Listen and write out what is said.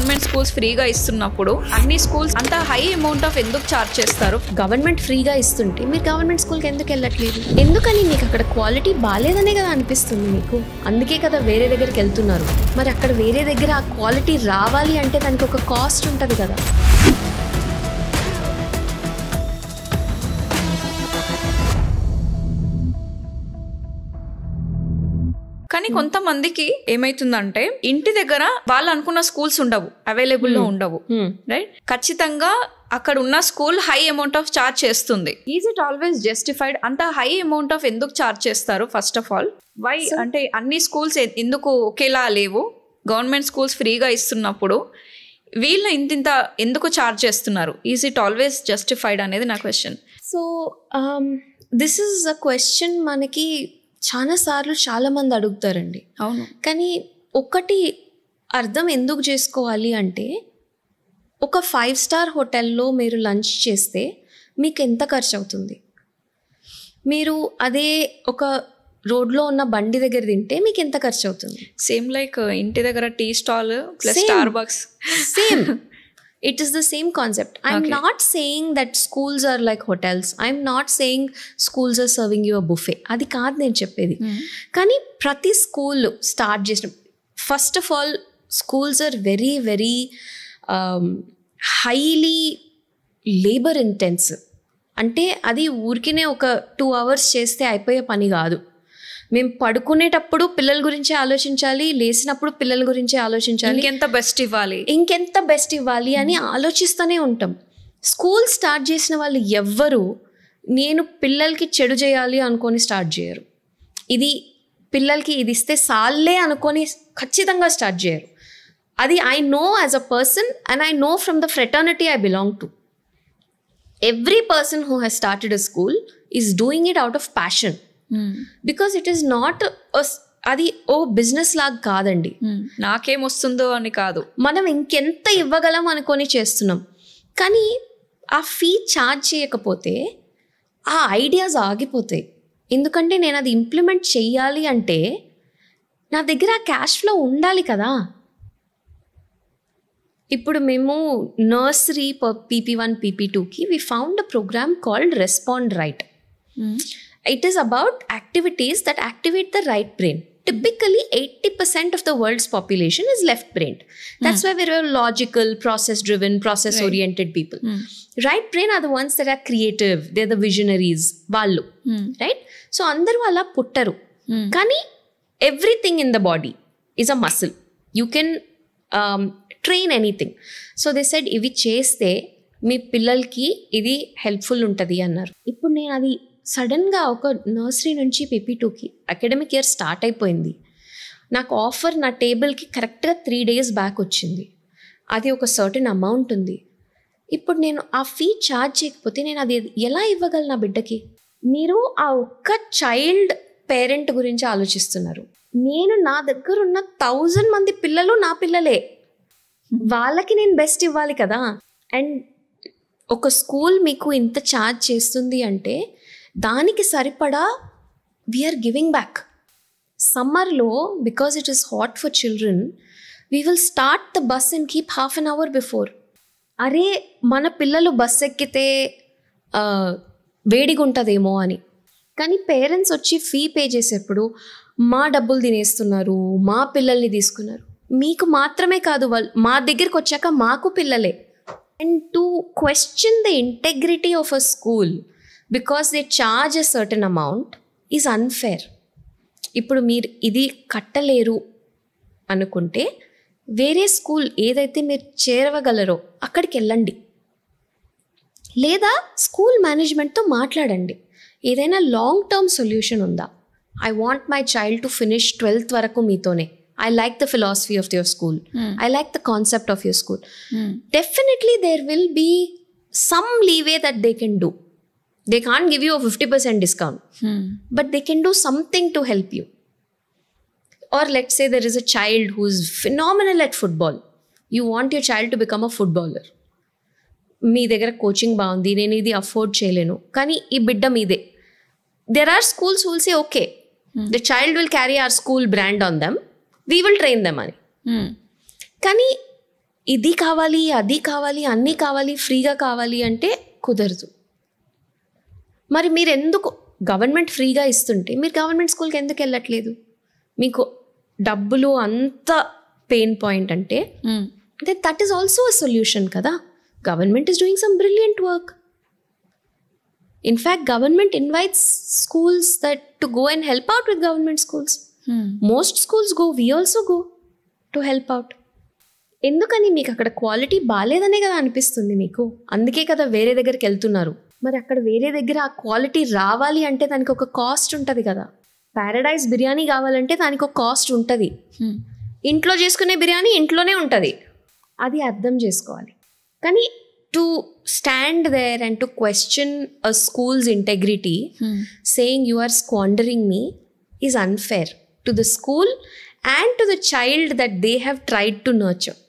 Government schools ఫ్రీగా ఇస్తున్నప్పుడు అన్ని స్కూల్స్ అంత హై అమౌంట్ ఆఫ్ ఎందుకు ఛార్జ్ చేస్తారు? గవర్నమెంట్ ఫ్రీగా ఇస్తుంటే మీరు గవర్నమెంట్ స్కూల్కి ఎందుకు వెళ్ళట్లేదు? ఎందుకని మీకు అక్కడ క్వాలిటీ బాగాలేదనే కదా అనిపిస్తుంది మీకు, అందుకే కదా వేరే దగ్గరికి వెళ్తున్నారు. మరి అక్కడ వేరే దగ్గర ఆ క్వాలిటీ రావాలి అంటే దానికి ఒక కాస్ట్ ఉంటుంది కదా. కానీ కొంతమందికి ఏమైతుందంటే ఇంటి దగ్గర వాళ్ళు అనుకున్న స్కూల్స్ ఉండవు, అవైలబుల్లో ఉండవు, రైట్? ఖచ్చితంగా అక్కడ ఉన్న school high amount of charge చేస్తుంది. Is it always justified? అంత హై అమౌంట్ ఆఫ్ ఎందుకు ఛార్జ్ చేస్తారు? ఫస్ట్ ఆఫ్ ఆల్ వై అంటే అన్ని స్కూల్స్ ఎందుకు ఒకేలా లేవు? గవర్నమెంట్ స్కూల్స్ ఫ్రీగా ఇస్తున్నప్పుడు వీళ్ళు ఇంత ఎందుకు ఛార్జ్ చేస్తున్నారు? ఈజ్ ఇట్ ఆల్వేస్ జస్టిఫైడ్ అనేది నా question. So this is a question మనకి చాలాసార్లు చాలామంది అడుగుతారండి. అవును. కానీ ఒకటి అర్థం ఎందుకు చేసుకోవాలి అంటే, ఒక 5 స్టార్ హోటల్లో మీరు లంచ్ చేస్తే మీకు ఎంత ఖర్చు అవుతుంది? మీరు అదే ఒక రోడ్లో ఉన్న బండి దగ్గర తింటే మీకు ఎంత ఖర్చు అవుతుంది? సేమ్ లైక్ ఇంటి దగ్గర tea stall plus Starbucks, same. It is the same concept. I'm not saying that schools are like hotels. I'm not saying schools are serving you a buffet. అది కాదు నేను చెప్పేది. కానీ ప్రతి స్కూల్ స్టార్ట్ చేసిన, first of all schools are very very highly labour intensive. అంటే అది ఊరికినే ఒక 2 hours చేస్తే అయిపోయే పని కాదు. మేము పడుకునేటప్పుడు పిల్లల గురించి ఆలోచించాలి, లేచినప్పుడు పిల్లల గురించి ఆలోచించాలి, ఇంకెంత బెస్ట్ ఇవ్వాలి అని ఆలోచిస్తూనే ఉంటాం. స్కూల్ స్టార్ట్ చేసిన వాళ్ళు ఎవ్వరూ నేను పిల్లలకి చెడు చేయాలి అనుకొని స్టార్ట్ చేయరు. ఇది పిల్లలకి ఇది ఇస్తే సాల్లే అనుకొని ఖచ్చితంగా స్టార్ట్ చేయరు. అది I know as a person and I know from the fraternity I belong to. Every person who has started a school is doing it out of passion. Because it is not అది business లాగా కాదండి. నాకేమొస్తుందో అని కాదు, మనం ఇంకెంత ఇవ్వగలం అనుకొని చేస్తున్నాం. కానీ ఆ ఫీ ఛార్జ్ చేయకపోతే ఆ ఐడియాస్ ఆగిపోతాయి. ఎందుకంటే నేను అది ఇంప్లిమెంట్ చెయ్యాలి అంటే నా దగ్గర ఆ క్యాష్ ఫ్లో ఉండాలి కదా. ఇప్పుడు మేము నర్సరీ PP1 PP2కి we found a program called respond right. It is about activities that activate the right brain. Typically, 80% of the world's population is left-brained. That's why we're logical, process-driven, process-oriented people. Right brain are the ones that are creative. They're the visionaries. Vallu. Right? So, andaru alla puttaru. Kani, everything in the body is a muscle. You can train anything. So, they said, ivi cheste, మీ పిల్లలకి ఇది helpful ఉంటుంది అన్నారు. ఇప్పుడు నేను అది సడన్గా ఒక nursery నుంచి PP2కి అకాడమిక్ ఇయర్ స్టార్ట్ అయిపోయింది. నాకు ఆఫర్ నా టేబుల్కి కరెక్ట్గా 3 days బ్యాక్ వచ్చింది. అది ఒక సర్టెన్ అమౌంట్ ఉంది. ఇప్పుడు నేను ఆ ఫీ ఛార్జ్ చేయకపోతే నేను అది ఎలా ఇవ్వగలను నా బిడ్డకి? మీరు ఆ ఒక్క చైల్డ్ పేరెంట్ గురించి ఆలోచిస్తున్నారు. నేను నా దగ్గర ఉన్న 1000 మంది పిల్లలు నా పిల్లలే, వాళ్ళకి నేను బెస్ట్ ఇవ్వాలి కదా. అండ్ ఒక స్కూల్ మీకు ఇంత ఛార్జ్ చేస్తుంది అంటే దానికి సరిపడా వీఆర్ గివింగ్ బ్యాక్. సమ్మర్లో because it is hot for children, we will start the bus and keep ½ an hour before. అరే మన పిల్లలు బస్ ఎక్కితే వేడిగా ఉంటుందేమో అని. కానీ పేరెంట్స్ వచ్చి ఫీ పే చేసేప్పుడు మా డబ్బులు తినేస్తున్నారు, మా పిల్లల్ని తీసుకున్నారు. మీకు మాత్రమే కాదు, వాళ్ళు మా దగ్గరికి వచ్చాక మాకు పిల్లలే. And to question the integrity of a school because they charge a certain amount is unfair. ఇప్పుడు మీరు ఇది కట్టలేరు అనుకుంటే వేరే స్కూల్ ఏదైతే మీరు చేరవగలరో అక్కడికి వెళ్ళండి, లేదా స్కూల్ మేనేజ్మెంట్తో మాట్లాడండి. ఏదైనా లాంగ్ టర్మ్ సొల్యూషన్ ఉందా? I want my child to finish 12th వరకు మీతోనే. I like the philosophy of your school. I like the concept of your school. Definitely there will be some leeway that they can do. They can't give you a 50% discount, but they can do something to help you. Or let's say there is a child who is phenomenal at football. You want your child to become a footballer. మీ దగ్గర coaching బాగుంది, నేను ఇది afford చేయలేను, కానీ ఈ బిడ్డ మీదే. There are schools who will say, okay, the child will carry our school brand on them. We will train them అని. కానీ ఇది కావాలి, అది కావాలి, అన్నీ కావాలి, ఫ్రీగా కావాలి అంటే కుదరదు. మరి మీరు ఎందుకు గవర్నమెంట్ ఫ్రీగా ఇస్తుంటే మీరు గవర్నమెంట్ స్కూల్కి ఎందుకు వెళ్ళట్లేదు? మీకు డబ్బులు అంత పెయిన్ పాయింట్ అంటే that is also a solution కదా. Government is doing some brilliant work. In fact government invites schools that to go and help out with government schools. Most schools go, we also go to help out. ఎందుకని మీకు అక్కడ quality బాగాలేదనే కదా అనిపిస్తుంది మీకు, అందుకే కదా వేరే దగ్గరికి వెళ్తున్నారు. మరి అక్కడ వేరే దగ్గర ఆ క్వాలిటీ రావాలి అంటే దానికి ఒక కాస్ట్ ఉంటుంది కదా. ప్యారడైజ్ బిర్యానీ కావాలంటే దానికి ఒక కాస్ట్ ఉంటుంది. ఇంట్లో చేసుకునే బిర్యానీ ఇంట్లోనే ఉంటుంది, అది అర్థం చేసుకోవాలి. కానీ to stand there and to question a school's integrity, saying you are squandering me, is unfair to the school and to the child that they have tried to nurture.